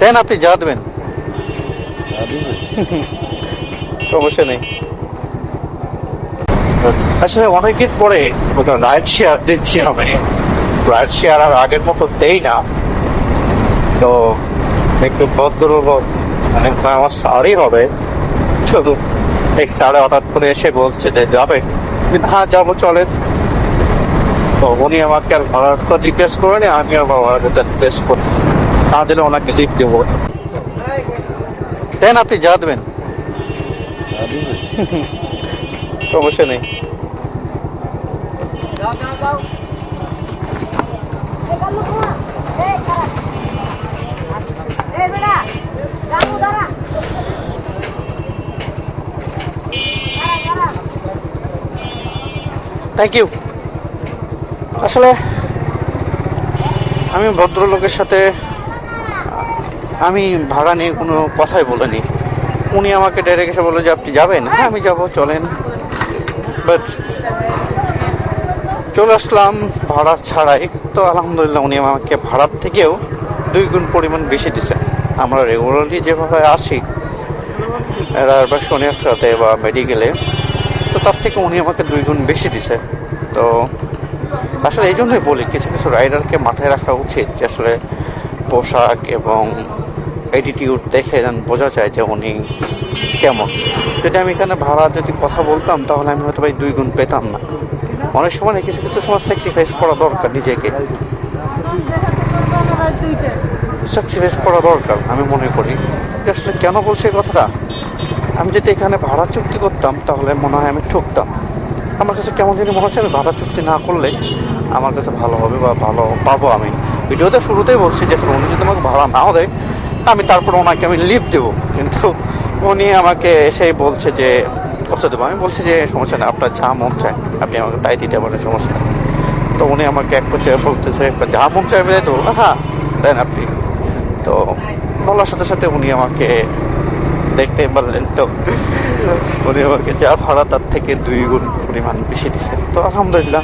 দেন, আপনি যা দেবেন সমস্যা নেই। আসলে অনেকদিন পরে রাইড শেয়ার দিচ্ছি আমি। রাইড শেয়ার আর আগের মতো দেই না, তো একটু ভদ্র মানে আমার স্যারই হবে। শুধু এই স্যারে হঠাৎ করে এসে বলছে যে যাবে, হ্যাঁ যাবো চলেন। তো উনি আমাকে আর ভাড়ার তো রিকোয়েস্ট করেনি, আমি আর ভাড়ার রিকোয়েস্ট করি না দিলে ওনাকে লিভ দেবো। দেন, আপনি যা দেবেন সমস্যা নেই। Thank you. আসলে আমি ভদ্রলোকের সাথে আমি ভাড়া নিয়ে কোনো কথাই বলিনি। উনি আমাকে ডাইরেক্ট এসে বললো যে আপনি যাবেন, হ্যাঁ আমি যাবো চলেন। বাট চলে আসলাম ভাড়া ছাড়াই, তো আলহামদুলিল্লাহ উনি আমাকে ভাড়ার থেকেও 2 গুণ পরিমাণ বেশি দিচ্ছে। আমরা রেগুলারলি যেভাবে আসি রাবার শনির সাথে বা মেডিকেলে, তো তার থেকে উনি আমাকে 2 গুণ বেশি দিছে। তো আসলে এই জন্যই বলি কিছু কিছু রাইডারকে মাথায় রাখা উচিত যে আসলে পোশাক এবং অ্যাটিটিউড দেখে বোঝা যায় যে উনি কেমন। যদি আমি এখানে ভাড়া যদি কথা বলতাম তাহলে আমি হয়তো 2 গুণ পেতাম না। অনেক সময় কিছু কিছু সময় স্যাক্রিফাইস করা দরকার, নিজেকে স্যাক্রিফাইস করা দরকার আমি মনে করি। আসলে কেন বলছি এই কথাটা, আমি যদি এখানে ভাড়া চুক্তি করতাম তাহলে মনে হয় আমি ঠকতাম। আমার কাছে কেমন জানি মনে হচ্ছে আমি ভাড়া চুক্তি না করলে আমার কাছে ভালো হবে বা ভালো পাবো। আমি ভিডিওতে শুরুতেই বলছি যে উনি যদি আমাকে ভাড়া নাও দেয় আমি তারপর ওনাকে আমি লিভ দেবো, কিন্তু উনি আমাকে এসেই বলছে যে কত দেবো। আমি বলছি যে সমস্যা নেই, আপনার যা মন চায় আপনি আমাকে তাই দিতে পারেন, সমস্যা নেই। তো উনি আমাকে এক পর্যায়ে বলতেছে যা মন চাইবে তো হ্যাঁ দেন আপনি। তো বলার সাথে সাথে উনি আমাকে দেখতে পারলেন, তো উনি আমাকে যা ভাড়া তার থেকে 2 গুণ পরিমাণ বেশি দিচ্ছেন। তো আলহামদুলিল্লাহ।